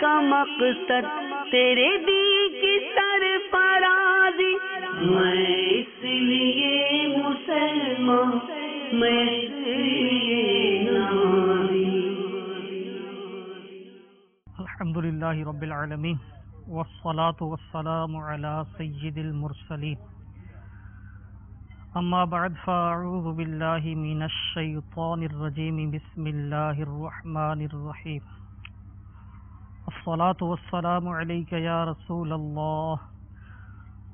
کا مقصد تیرے دی کی سرفرازی، میں اس لیے مسلمان، میں اس لیے نمازی۔ الحمدللہ رب العالمین والصلاة والسلام علی سید المرسلین، اما بعد فاعوذ باللہ من الشیطان الرجیم، بسم اللہ الرحمن الرحیم۔ الصلاة والسلام علیک یا رسول اللہ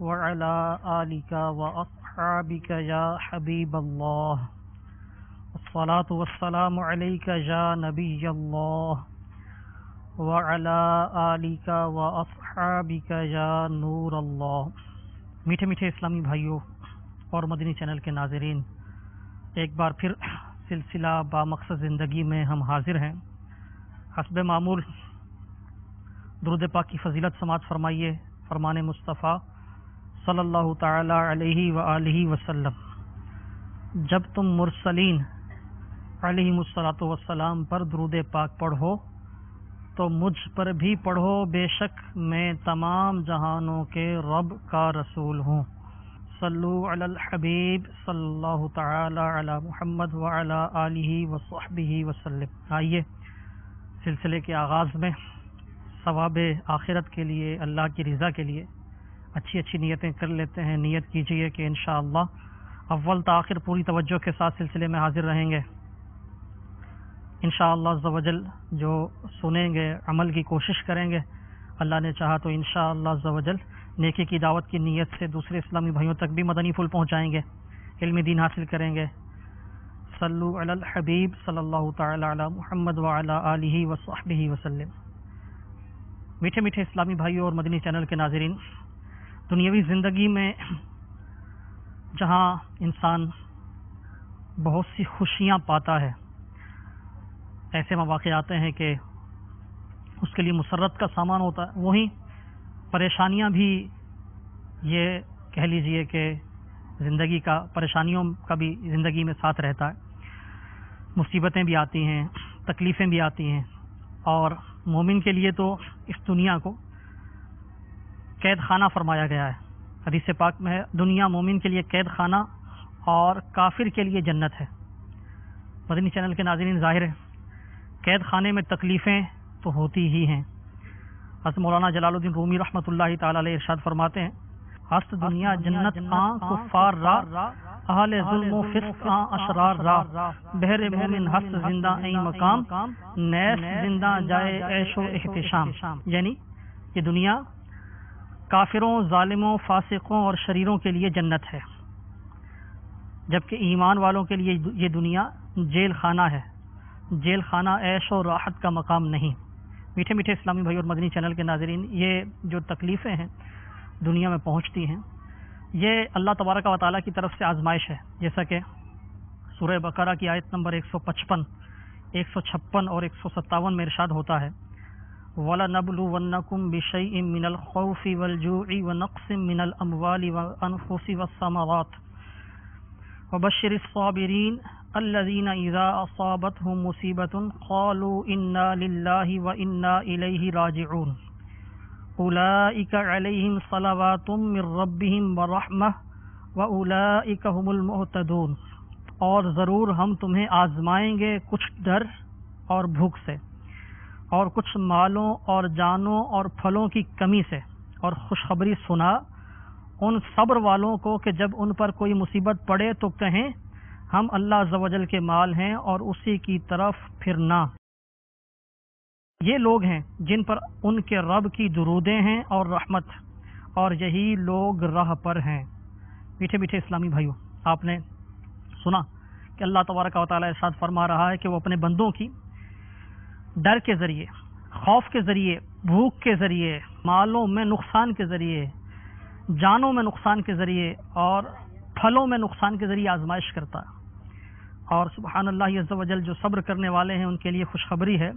وعلی آلک واصحابک یا حبیب اللہ، الصلاة والسلام علیک یا نبی اللہ وعلی آلک واصحابک یا نور اللہ۔ میٹھے میٹھے اسلامی بھائیوں اور مدنی چینل کے ناظرین، ایک بار پھر سلسلہ با مقصد زندگی میں ہم حاضر ہیں۔ حسب معمول درود پاک کی فضیلت سماعت فرمائیے۔ فرمان مصطفیٰ صلی اللہ تعالی علیہ وآلہ وسلم، جب تم مرسلین علیہم الصلاۃ والسلام پر درود پاک پڑھو تو مجھ پر بھی پڑھو، بے شک میں تمام جہانوں کے رب کا رسول ہوں۔ صلو علی الحبیب صلی اللہ تعالی علی محمد وعلی آلہ وصحبہ وسلم۔ آئیے سلسلے کے آغاز میں ثواب آخرت کے لیے، اللہ کی رضا کے لیے اچھی اچھی نیتیں کر لیتے ہیں۔ نیت کیجئے کہ انشاءاللہ اول تا آخر پوری توجہ کے ساتھ سلسلے میں حاضر رہیں گے۔ انشاءاللہ عز و جل جو سنیں گے، عمل کی کوشش کریں گے، اللہ نے چاہا تو انشاءاللہ عز و جل نیکی کی دعوت کی نیت سے دوسرے اسلامی بھائیوں تک بھی مدنی پھول پہنچائیں گے، علم دین حاصل کریں گے۔ صلو علی الحبیب صلی اللہ تعالی علی محمد وعلی آلہ وصحبہ وسلم۔ میٹھے میٹھے اسلامی بھائیوں اور مدنی چینل کے ناظرین، دنیاوی زندگی میں جہاں انسان بہت سی خوشیاں پاتا ہے، ایسے مواقع آتے ہیں کہ اس کے لیے مسرت کا سامان ہوتا ہے، وہیں پریشانیاں بھی، یہ کہہ لیجئے کہ زندگی کا پریشانیوں کا بھی زندگی میں ساتھ رہتا ہے۔ مصیبتیں بھی آتی ہیں، تکلیفیں بھی آتی ہیں، اور مومن کے لیے تو اس دنیا کو قید خانہ فرمایا گیا ہے۔ حدیث پاک میں ہے، دنیا مومن کے لیے قید خانہ اور کافر کے لیے جنت ہے۔ مدنی چینل کے ناظرین، ظاہر ہے قید خانے میں تکلیفیں تو ہوتی ہی ہیں۔ حضرت مولانا جلال الدین رومی رحمۃ اللہ تعالی علیہ ارشاد فرماتے ہیں، ہست دنیا جنت آن کفار را، اہل ظلم و فسق آن اشرار را، بہر مومن ہست زندہ این مقام، نیس زندہ جائے عیش و احتشام۔ یعنی یہ دنیا کافروں، ظالموں، فاسقوں اور شریروں کے لیے جنت ہے، جبکہ ایمان والوں کے لیے یہ دنیا جیل خانہ ہے۔ جیل خانہ عیش و راحت کا مقام نہیں۔ میٹھے میٹھے اسلامی بھائی اور مدنی چینل کے ناظرین، یہ جو تکلیفیں ہیں دنیا میں پہنچتی ہیں، یہ اللہ تبارک و تعالیٰ کی طرف سے آزمائش ہے، جیسا کہ سورہ بقرہ کی آیت نمبر 155، 156 اور 157 میں ارشاد ہوتا ہے، وَلَنَبْلُوَنَّكُمْ بِشَيْءٍ مِّنَ الْخَوْفِ وَالْجُوعِ وَنَقْصٍ مِّنَ الْأَمْوَالِ وَالْأَنفُسِ وَالثَّمَرَاتِ وَبَشِّرِ الصَّابِرِينَ الذين اذا اصابتهم مصيبة قالوا انا لله وانا اليه راجعون اولئك عليهم صلوات من ربهم ورحمة واولئك هم المهتدون۔ اور ضرور ہم تمہیں آزمائیں گے کچھ ڈر اور بھوک سے، اور کچھ مالوں اور جانوں اور پھلوں کی کمی سے، اور خوشخبری سنا ان صبر والوں کو کہ جب ان پر کوئی مصیبت پڑے تو کہیں ہم اللہ عز و جل کے مال ہیں اور اسی کی طرف پھرنا۔ یہ لوگ ہیں جن پر ان کے رب کی درودیں ہیں اور رحمت، اور یہی لوگ راہ پر ہیں۔ میٹھے میٹھے اسلامی بھائیوں، آپ نے سنا کہ اللہ تبارک و تعالیٰ ارشاد فرما رہا ہے کہ وہ اپنے بندوں کی ڈر کے ذریعے، خوف کے ذریعے، بھوک کے ذریعے، مالوں میں نقصان کے ذریعے، جانوں میں نقصان کے ذریعے اور پھلوں میں نقصان کے ذریعے آزمائش کرتا ہے۔ اور سبحان اللہ عز و جل، جو صبر کرنے والے ہیں ان کے لیے خوشخبری ہے،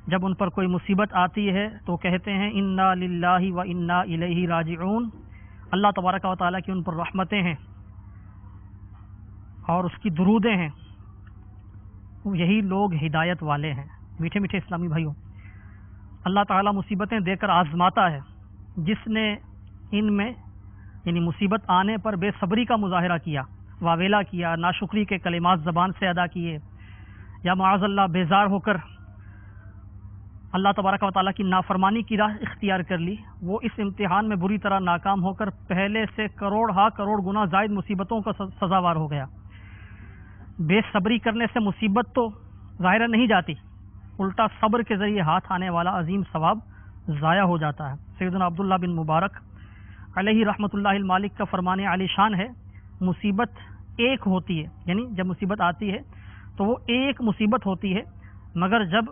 جب ان پر کوئی مصیبت آتی ہے تو کہتے ہیں انا للہ و انا الیہ راجعون۔ اللہ تبارک و تعالیٰ کی ان پر رحمتیں ہیں اور اس کی درودیں ہیں، یہی لوگ ہدایت والے ہیں۔ میٹھے میٹھے اسلامی بھائیوں، اللہ تعالیٰ مصیبتیں دے کر آزماتا ہے. جس نے ان میں یعنی مصیبت آنے پر بے صبری کا مظاہرہ کیا، واویلا کیا، ناشکری کے کلمات زبان سے ادا کیے، یا معاذ اللہ بیزار ہو کر اللہ تبارک و تعالیٰ کی نافرمانی کی راہ اختیار کر لی، وہ اس امتحان میں بری طرح ناکام ہو کر پہلے سے کروڑ گنا زائد مصیبتوں کا سزاوار ہو گیا. بے صبری کرنے سے مصیبت تو ظاہر نہیں جاتی، الٹا صبر کے ذریعے ہاتھ آنے والا عظیم ثواب ضائع ہو جاتا ہے. سیدنا عبداللہ بن مبارک علیہ رحمۃ اللہ المالک کا فرمان عالی شان ہے، مصیبت ایک ہوتی ہے، یعنی جب مصیبت آتی ہے تو وہ ایک مصیبت ہوتی ہے، مگر جب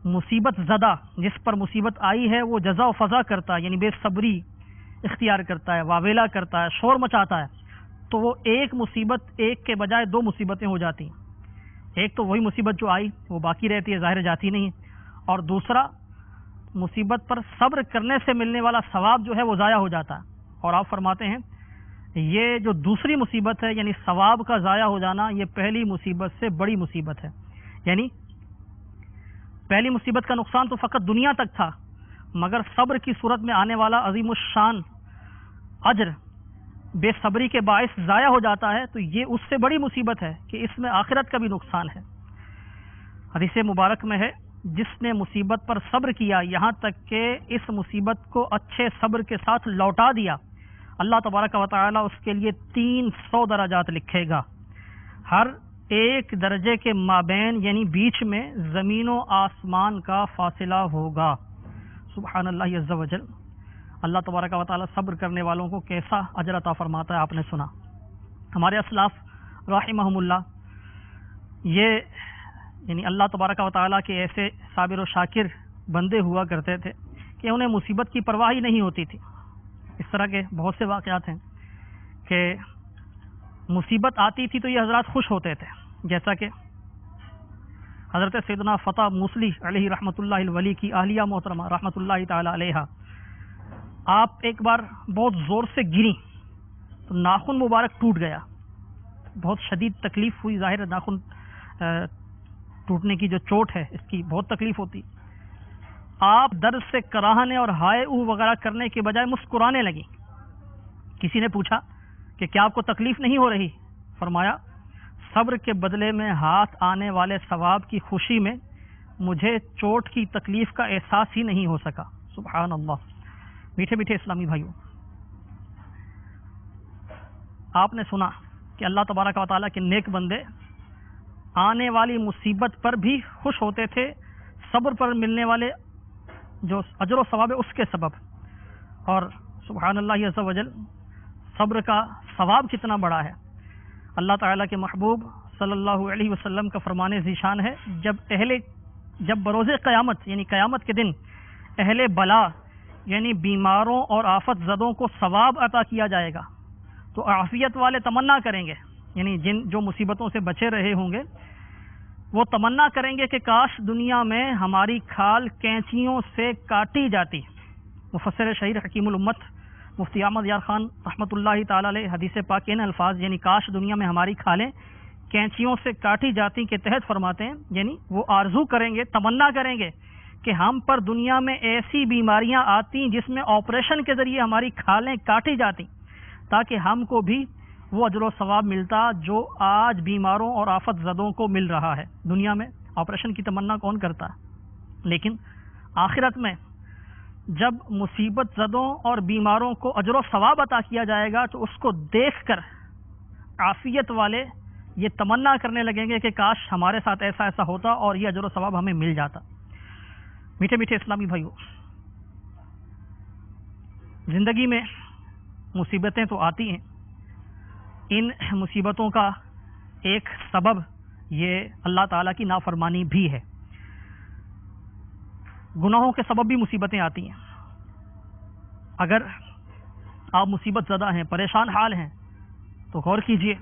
مصیبت زدہ جس پر مصیبت آئی ہے وہ جزا و فضا کرتا ہے، یعنی بے صبری اختیار کرتا ہے، واویلا کرتا ہے، شور مچاتا ہے، تو وہ ایک مصیبت ایک کے بجائے دو مصیبتیں ہو جاتی ہیں. ایک تو وہی مصیبت جو آئی وہ باقی رہتی ہے، ظاہر جاتی نہیں، اور دوسرا مصیبت پر صبر کرنے سے ملنے والا ثواب جو ہے وہ ضائع ہو جاتا ہے. اور آپ فرماتے ہیں یہ جو دوسری مصیبت ہے یعنی ثواب کا ضائع ہو جانا، یہ پہلی مصیبت سے بڑی مصیبت ہے. یعنی پہلی مصیبت کا نقصان تو فقط دنیا تک تھا، مگر صبر کی صورت میں آنے والا عظیم الشان اجر بے صبری کے باعث ضائع ہو جاتا ہے، تو یہ اس سے بڑی مصیبت ہے کہ اس میں آخرت کا بھی نقصان ہے. حدیث مبارک میں ہے، جس نے مصیبت پر صبر کیا یہاں تک کہ اس مصیبت کو اچھے صبر کے ساتھ لوٹا دیا، اللہ تبارک و تعالی اس کے لیے 300 درجات لکھے گا. ہر ایک درجے کے مابین یعنی بیچ میں زمین و آسمان کا فاصلہ ہوگا. سبحان اللہ عز و جل. اللہ تبارک و تعالی صبر کرنے والوں کو کیسا اجر عطا فرماتا ہے، آپ نے سنا. ہمارے اسلاف رحمہم اللہ یہ یعنی اللہ تبارک و تعالیٰ کے ایسے صابر و شاکر بندے ہوا کرتے تھے کہ انہیں مصیبت کی پرواہ ہی نہیں ہوتی تھی. اس طرح کے بہت سے واقعات ہیں کہ مصیبت آتی تھی تو یہ حضرات خوش ہوتے تھے، جیسا کہ حضرت سیدنا فتح موصلی علیہ رحمۃ اللہ الولی کی اہلیہ محترمہ رحمۃ اللہ تعالی علیہ، آپ ایک بار بہت زور سے گری تو ناخن مبارک ٹوٹ گیا، بہت شدید تکلیف ہوئی. ظاہر ناخن ٹوٹنے کی جو چوٹ ہے اس کی بہت تکلیف ہوتی. آپ درد سے کراہنے اور ہائے او وغیرہ کرنے کے بجائے مسکرانے لگی. کسی نے پوچھا کہ کیا آپ کو تکلیف نہیں ہو رہی؟ فرمایا صبر کے بدلے میں ہاتھ آنے والے ثواب کی خوشی میں مجھے چوٹ کی تکلیف کا احساس ہی نہیں ہو سکا. سبحان اللہ. میٹھے میٹھے اسلامی بھائیوں، آپ نے سنا کہ اللہ تبارک و تعالیٰ کے نیک بندے آنے والی مصیبت پر بھی خوش ہوتے تھے، صبر پر ملنے والے جو اجر و ثواب ہے اس کے سبب. اور سبحان اللہ عز و جل، صبر کا ثواب کتنا بڑا ہے. اللہ تعالیٰ کے محبوب صلی اللہ علیہ وسلم کا فرمان ذیشان ہے، جب بروز قیامت یعنی قیامت کے دن اہل بلا یعنی بیماروں اور آفت زدوں کو ثواب عطا کیا جائے گا تو عافیت والے تمنا کریں گے، یعنی جو مصیبتوں سے بچے رہے ہوں گے وہ تمنا کریں گے کہ کاش دنیا میں ہماری کھال کینچیوں سے کاٹی جاتی. مفسر شہیر حکیم الامت مفتی احمد یار خان رحمۃ اللہ تعالی علیہ حدیث پاک ان الفاظ یعنی کاش دنیا میں ہماری کھالیں کینچیوں سے کاٹی جاتی کے تحت فرماتے ہیں، یعنی وہ آرزو کریں گے، تمنا کریں گے کہ ہم پر دنیا میں ایسی بیماریاں آتی جس میں آپریشن کے ذریعے ہماری کھالیں کاٹی جاتی تاکہ ہم کو بھی وہ اجر و ثواب ملتا جو آج بیماروں اور آفت زدوں کو مل رہا ہے. دنیا میں آپریشن کی تمنا کون کرتا ہے، لیکن آخرت میں جب مصیبت زدوں اور بیماروں کو اجر و ثواب عطا کیا جائے گا تو اس کو دیکھ کر عافیت والے یہ تمنا کرنے لگیں گے کہ کاش ہمارے ساتھ ایسا ایسا ہوتا اور یہ اجر و ثواب ہمیں مل جاتا. میٹھے میٹھے اسلامی بھائیوں، زندگی میں مصیبتیں تو آتی ہیں، ان مصیبتوں کا ایک سبب یہ اللہ تعالیٰ کی نافرمانی بھی ہے. گناہوں کے سبب بھی مصیبتیں آتی ہیں. اگر آپ مصیبت زدہ ہیں، پریشان حال ہیں تو غور کیجئے،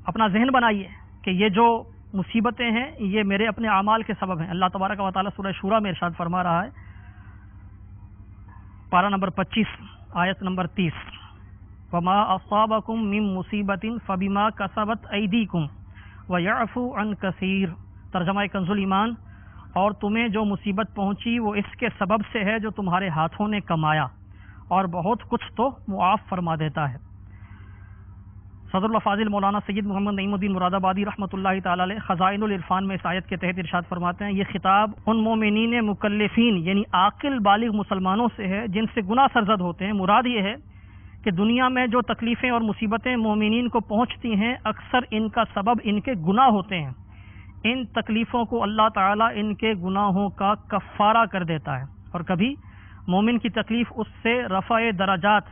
اپنا ذہن بنائیے کہ یہ جو مصیبتیں ہیں یہ میرے اپنے اعمال کے سبب ہیں. اللہ تبارک و تعالیٰ سورہ شورى میں ارشاد فرما رہا ہے، پارہ نمبر 25 آیت نمبر 30، وَمَا أَصَابَكُم مِّن مُّصِيبَةٍ فَبِمَا كَسَبَتْ أَيْدِيكُمْ وَيَعْفُو عَن كَثِيرٍ. ترجمہ کنز الایمان، اور تمہیں جو مصیبت پہنچی وہ اس کے سبب سے ہے جو تمہارے ہاتھوں نے کمایا، اور بہت کچھ تو معاف فرما دیتا ہے۔ صدر الفاضل مولانا سید محمد نعیم الدین مراد آبادی رحمۃ اللہ تعالی علیہ خزائن العرفان میں اس آیت کے تحت ارشاد فرماتے ہیں، یہ خطاب ان مومنین مکلفین یعنی عاقل بالغ مسلمانوں سے ہے جن سے گناہ سرزد ہوتے ہیں۔ مراد یہ ہے کہ دنیا میں جو تکلیفیں اور مصیبتیں مومنین کو پہنچتی ہیں اکثر ان کا سبب ان کے گناہ ہوتے ہیں۔ ان تکلیفوں کو اللہ تعالیٰ ان کے گناہوں کا کفارہ کر دیتا ہے، اور کبھی مومن کی تکلیف اس سے رفع درجات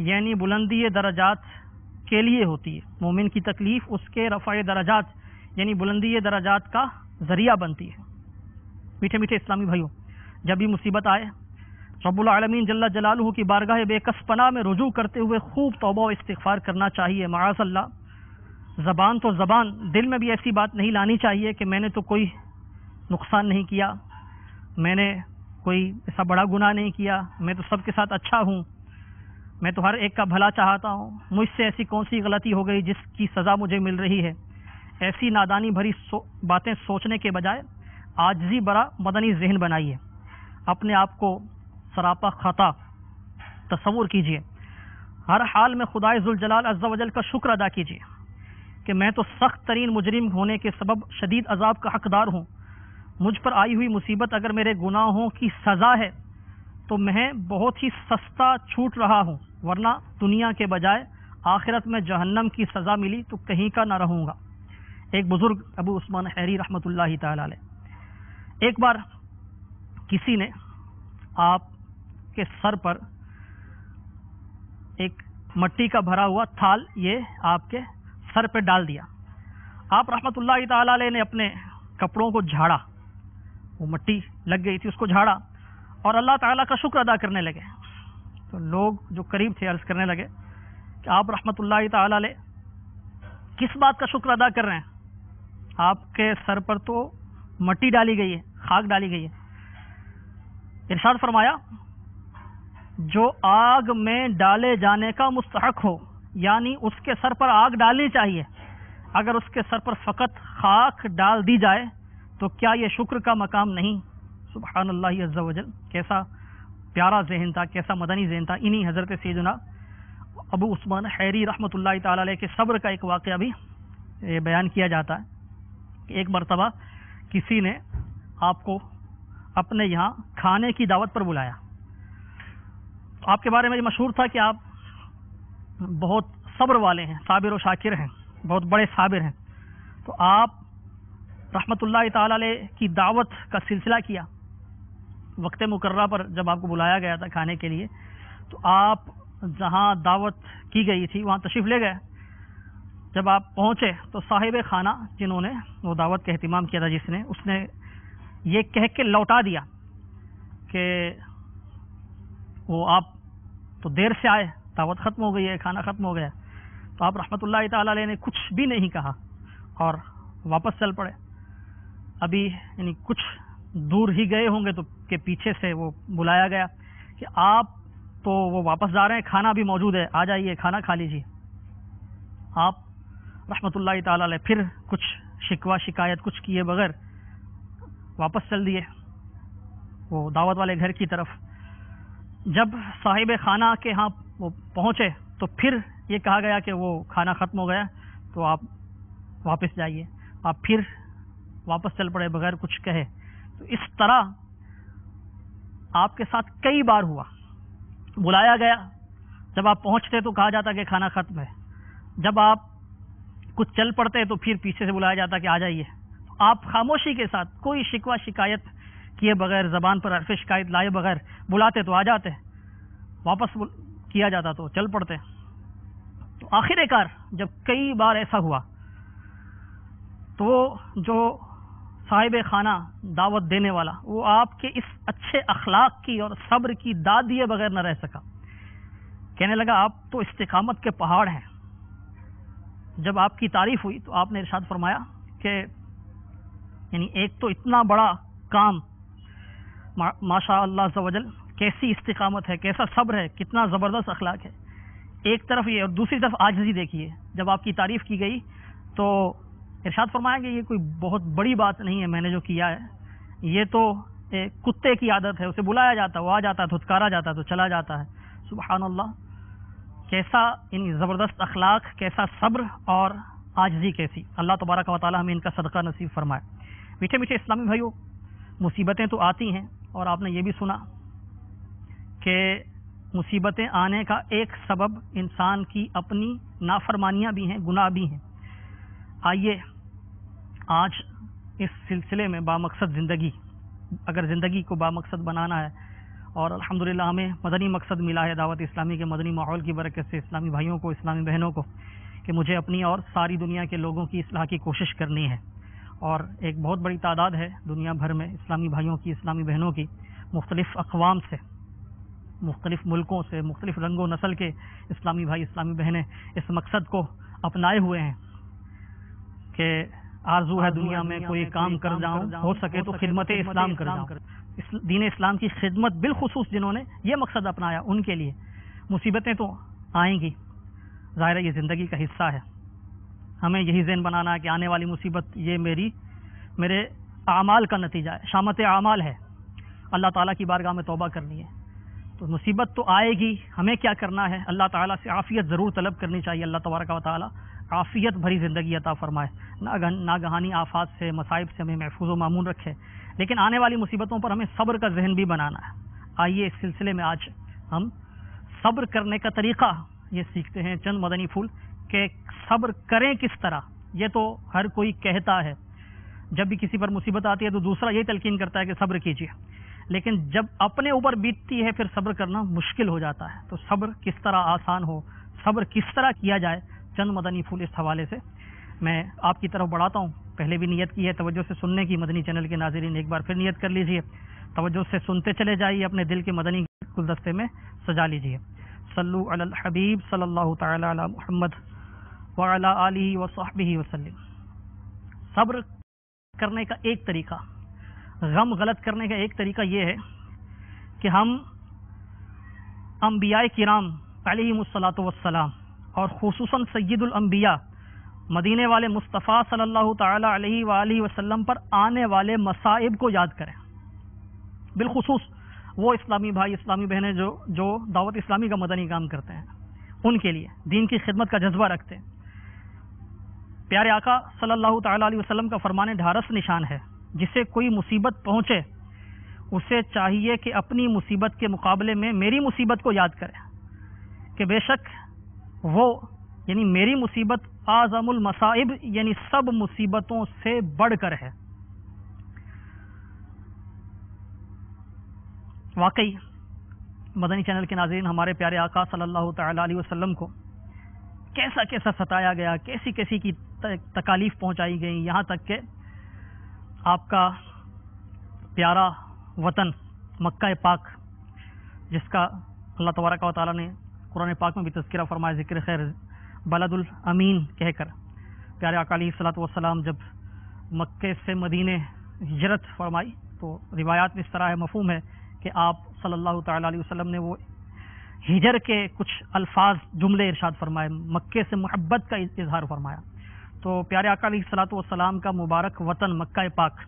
یعنی بلندی درجات کے لیے ہوتی ہے۔ مومن کی تکلیف اس کے رفع درجات یعنی بلندی درجات کا ذریعہ بنتی ہے۔ میٹھے میٹھے اسلامی بھائیوں، جب بھی مصیبت آئے رب العالمین جل جلالہ کی بارگاہ بے کس پناہ میں رجوع کرتے ہوئے خوب توبہ و استغفار کرنا چاہیے۔ معاذ اللہ، زبان تو زبان، دل میں بھی ایسی بات نہیں لانی چاہیے کہ میں نے تو کوئی نقصان نہیں کیا، میں نے کوئی ایسا بڑا گناہ نہیں کیا، میں تو سب کے ساتھ اچھا ہوں، میں تو ہر ایک کا بھلا چاہتا ہوں، مجھ سے ایسی کون سی غلطی ہو گئی جس کی سزا مجھے مل رہی ہے۔ ایسی نادانی بھری باتیں سوچنے کے بجائے عاجزی برا مدنی ذہن بنائیے، اپنے آپ کو سراپا خطا تصور کیجیے، ہر حال میں خدائے ذوالجلال عز و جل کا شکر ادا کیجیے کہ میں تو سخت ترین مجرم ہونے کے سبب شدید عذاب کا حقدار ہوں۔ مجھ پر آئی ہوئی مصیبت اگر میرے گناہوں کی سزا ہے تو میں بہت ہی سستا چھوٹ رہا ہوں، ورنہ دنیا کے بجائے آخرت میں جہنم کی سزا ملی تو کہیں کا نہ رہوں گا۔ ایک بزرگ ابو عثمان حیری رحمۃ اللہ تعالی علیہ، ایک بار کسی نے آپ کے سر پر ایک مٹی کا بھرا ہوا تھال یہ آپ کے سر پہ ڈال دیا۔ آپ رحمۃ اللہ تعالی علیہ نے اپنے کپڑوں کو جھاڑا، وہ مٹی لگ گئی تھی اس کو جھاڑا اور اللہ تعالیٰ کا شکر ادا کرنے لگے۔ تو لوگ جو قریب تھے عرض کرنے لگے کہ آپ رحمۃ اللہ تعالی علیہ کس بات کا شکر ادا کر رہے ہیں؟ آپ کے سر پر تو مٹی ڈالی گئی ہے، خاک ڈالی گئی ہے۔ ارشاد فرمایا، جو آگ میں ڈالے جانے کا مستحق ہو، یعنی اس کے سر پر آگ ڈالنی چاہیے، اگر اس کے سر پر فقط خاک ڈال دی جائے تو کیا یہ شکر کا مقام نہیں؟ سبحان اللہ عز و جل، کیسا پیارا ذہن تھا، کیسا مدنی ذہن تھا۔ انہی حضرت سیدنا ابو عثمان حیری رحمۃ اللہ تعالی علیہ کے صبر کا ایک واقعہ بھی بیان کیا جاتا ہے کہ ایک مرتبہ کسی نے آپ کو اپنے یہاں کھانے کی دعوت پر بلایا۔ آپ کے بارے میں یہ مشہور تھا کہ آپ بہت صبر والے ہیں، صابر و شاکر ہیں، بہت بڑے صابر ہیں۔ تو آپ رحمۃ اللہ تعالی علیہ کی دعوت کا سلسلہ کیا۔ وقت مقررہ پر جب آپ کو بلایا گیا تھا کھانے کے لیے تو آپ جہاں دعوت کی گئی تھی وہاں تشریف لے گئے۔ جب آپ پہنچے تو صاحب خانہ جنہوں نے وہ دعوت کا اہتمام کیا تھا، جس نے، اس نے یہ کہہ کے لوٹا دیا کہ وہ آپ تو دیر سے آئے، دعوت ختم ہو گئی ہے، کھانا ختم ہو گیا۔ تو آپ رحمۃ اللہ تعالی علیہ نے کچھ بھی نہیں کہا اور واپس چل پڑے۔ ابھی یعنی کچھ دور ہی گئے ہوں گے تو کہ پیچھے سے وہ بلایا گیا کہ آپ تو وہ واپس جا رہے ہیں، کھانا بھی موجود ہے، آ جائیے کھانا کھا لیجیے۔ آپ رحمۃ اللہ تعالی علیہ پھر کچھ شکوہ شکایت کچھ کیے بغیر واپس چل دیے وہ دعوت والے گھر کی طرف۔ جب صاحب خانہ کے ہاں وہ پہنچے تو پھر یہ کہا گیا کہ وہ کھانا ختم ہو گیا تو آپ واپس جائیے۔ آپ پھر واپس چل پڑے بغیر کچھ کہے۔ تو اس طرح آپ کے ساتھ کئی بار ہوا، بلایا گیا، جب آپ پہنچتے تو کہا جاتا کہ کھانا ختم ہے، جب آپ کچھ چل پڑتے تو پھر پیچھے سے بلایا جاتا کہ آ جائیے۔ آپ خاموشی کے ساتھ کوئی شکوہ شکایت کیے بغیر، زبان پر حرف شکایت لائے بغیر بلاتے تو آ جاتے، واپس کیا جاتا تو چل پڑتے۔ تو آخر کار جب کئی بار ایسا ہوا تو جو صاحب خانہ دعوت دینے والا وہ آپ کے اس اچھے اخلاق کی اور صبر کی داد دیے بغیر نہ رہ سکا۔ کہنے لگا آپ تو استقامت کے پہاڑ ہیں۔ جب آپ کی تعریف ہوئی تو آپ نے ارشاد فرمایا کہ یعنی ایک تو اتنا بڑا کام، ماشاء اللہ عز و جل، کیسی استقامت ہے، کیسا صبر ہے، کتنا زبردست اخلاق ہے، ایک طرف یہ، اور دوسری طرف عاجزی دیکھیے۔ جب آپ کی تعریف کی گئی تو ارشاد فرمایا کہ یہ کوئی بہت بڑی بات نہیں ہے میں نے جو کیا ہے، یہ تو کتے کی عادت ہے، اسے بلایا جاتا ہے، وہ آ جاتا ہے، دھتکارا جاتا ہے تو چلا جاتا ہے. سبحان اللہ، کیسا ان زبردست اخلاق، کیسا صبر اور عاجزی کیسی. اللہ تبارک و تعالی ہمیں ان کا صدقہ نصیب فرمائے. میٹھے میٹھے اسلامی بھائیوں، مصیبتیں تو آتی ہیں، اور آپ نے یہ بھی سنا کہ مصیبتیں آنے کا ایک سبب انسان کی اپنی نافرمانیاں بھی ہیں، گناہ بھی ہیں. آئیے آج اس سلسلے میں بامقصد زندگی، اگر زندگی کو بامقصد بنانا ہے، اور الحمدللہ ہمیں مدنی مقصد ملا ہے دعوت اسلامی کے مدنی ماحول کی برکت سے، اسلامی بھائیوں کو، اسلامی بہنوں کو، کہ مجھے اپنی اور ساری دنیا کے لوگوں کی اصلاح کی کوشش کرنی ہے. اور ایک بہت بڑی تعداد ہے دنیا بھر میں اسلامی بھائیوں کی، اسلامی بہنوں کی، مختلف اقوام سے، مختلف ملکوں سے، مختلف رنگ و نسل کے اسلامی بھائی، اسلامی بہنیں اس مقصد کو اپنائے ہوئے ہیں کہ آرزو ہے دنیا میں کوئی کام کر جاؤں، ہو سکے تو خدمت اسلام کر جاؤں. دین اسلام کی خدمت بالخصوص جنہوں نے یہ مقصد اپنایا، ان کے لیے مصیبتیں تو آئیں گی، ظاہر ہے یہ زندگی کا حصہ ہے. ہمیں یہی ذہن بنانا ہے کہ آنے والی مصیبت یہ میرے اعمال کا نتیجہ ہے، شامت اعمال ہے، اللہ تعالیٰ کی بارگاہ میں توبہ کرنی ہے. تو مصیبت تو آئے گی، ہمیں کیا کرنا ہے؟ اللہ تعالیٰ سے عافیت ضرور طلب کرنی چاہیے. اللہ تبارک و تعالیٰ عافیت بھری زندگی عطا فرمائے، ناگہانی آفات سے، مصائب سے ہمیں محفوظ و معمون رکھے. لیکن آنے والی مصیبتوں پر ہمیں صبر کا ذہن بھی بنانا ہے. آئیے اس سلسلے میں آج ہم صبر کرنے کا طریقہ یہ سیکھتے ہیں، چند مدنی پھول کہ صبر کریں کس طرح. یہ تو ہر کوئی کہتا ہے، جب بھی کسی پر مصیبت آتی ہے تو دوسرا یہ تلقین کرتا ہے کہ صبر کیجیے، لیکن جب اپنے اوپر بیتتی ہے پھر صبر کرنا مشکل ہو جاتا ہے. تو صبر کس طرح آسان ہو، صبر کس طرح کیا جائے، چند مدنی پھول اس حوالے سے میں آپ کی طرف بڑھاتا ہوں. پہلے بھی نیت کی ہے توجہ سے سننے کی، مدنی چینل کے ناظرین ایک بار پھر نیت کر لیجئے، توجہ سے سنتے چلے جائیے، اپنے دل کے مدنی گلدستے میں سجا لیجئے. صلو علی الحبیب صلی اللہ تعالی علی محمد وعلی آلہ وصحبہ وسلم. صبر کرنے کا ایک طریقہ، غم غلط کرنے کا ایک طریقہ یہ ہے کہ ہم انبیاء کرام علیہم الصلاۃ والسلام اور خصوصاً سید الانبیاء مدینے والے مصطفیٰ صلی اللہ تعالی علیہ وآلہ وسلم پر آنے والے مصائب کو یاد کریں. بالخصوص وہ اسلامی بھائی، اسلامی بہنیں جو دعوت اسلامی کا مدنی کام کرتے ہیں، ان کے لیے دین کی خدمت کا جذبہ رکھتے ہیں. پیارے آقا صلی اللہ تعالی علیہ وسلم کا فرمان ڈھارس نشان ہے، جسے کوئی مصیبت پہنچے اسے چاہیے کہ اپنی مصیبت کے مقابلے میں میری مصیبت کو یاد کرے، کہ بے شک وہ یعنی میری مصیبت اعظم المصائب یعنی سب مصیبتوں سے بڑھ کر ہے. واقعی مدنی چینل کے ناظرین، ہمارے پیارے آقا صلی اللہ تعالی علیہ وسلم کو کیسا کیسا ستایا گیا، کیسی کیسی کی تکالیف پہنچائی گئی، یہاں تک کہ آپ کا پیارا وطن مکہ پاک، جس کا اللہ تبارک و تعالیٰ نے قرآن پاک میں بھی تذکرہ فرمایا، ذکر خیر بلد الامین کہہ کر، پیارے آقا علیہ الصلوۃ والسلام جب مکے سے مدینے ہجرت فرمائی تو روایات میں اس طرح ہے، مفہوم ہے کہ آپ صلی اللہ تعالی علیہ وسلم نے وہ ہجر کے کچھ الفاظ، جملے ارشاد فرمائے، مکے سے محبت کا اظہار فرمایا. تو پیارے آقا علیہ الصلوۃ والسلام کا مبارک وطن مکہ پاک،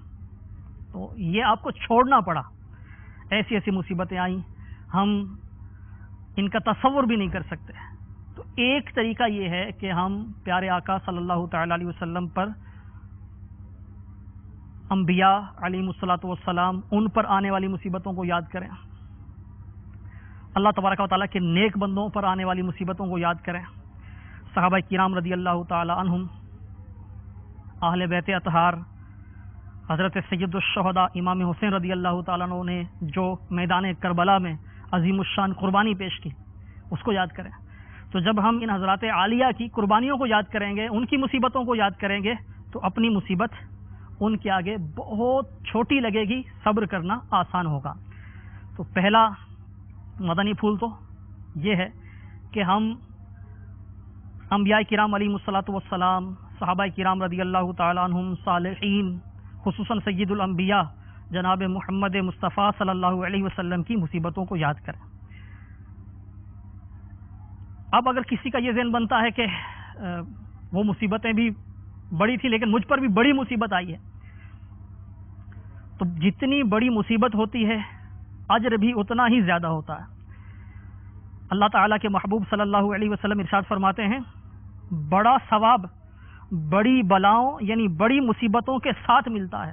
تو یہ آپ کو چھوڑنا پڑا. ایسی ایسی مصیبتیں آئیں، ہم ان کا تصور بھی نہیں کر سکتے. تو ایک طریقہ یہ ہے کہ ہم پیارے آقا صلی اللہ تعالی علیہ وسلم پر، انبیاء علیہم الصلوۃ والسلام، ان پر آنے والی مصیبتوں کو یاد کریں، اللہ تبارک و تعالیٰ کے نیک بندوں پر آنے والی مصیبتوں کو یاد کریں، صحابہ کرام رضی اللہ تعالی عنہم، اہل بیت اطہار، حضرت سید الشہداء امام حسین رضی اللہ تعالیٰ عنہ نے جو میدان کربلا میں عظیم الشان قربانی پیش کی، اس کو یاد کریں. تو جب ہم ان حضرات عالیہ کی قربانیوں کو یاد کریں گے، ان کی مصیبتوں کو یاد کریں گے، تو اپنی مصیبت ان کے آگے بہت چھوٹی لگے گی، صبر کرنا آسان ہوگا. تو پہلا مدنی پھول تو یہ ہے کہ ہم انبیاء کرام علیہم الصلوۃ والسلام، صحابہ کرام رضی اللہ تعالی عنہم، صالحین، خصوصاً سید الانبیاء جناب محمد مصطفیٰ صلی اللہ علیہ وسلم کی مصیبتوں کو یاد کریں. اب اگر کسی کا یہ ذہن بنتا ہے کہ وہ مصیبتیں بھی بڑی تھی لیکن مجھ پر بھی بڑی مصیبت آئی ہے، تو جتنی بڑی مصیبت ہوتی ہے اجر بھی اتنا ہی زیادہ ہوتا ہے۔ اللہ تعالیٰ کے محبوب صلی اللہ علیہ وسلم ارشاد فرماتے ہیں بڑا ثواب بڑی بلاؤں یعنی بڑی مصیبتوں کے ساتھ ملتا ہے۔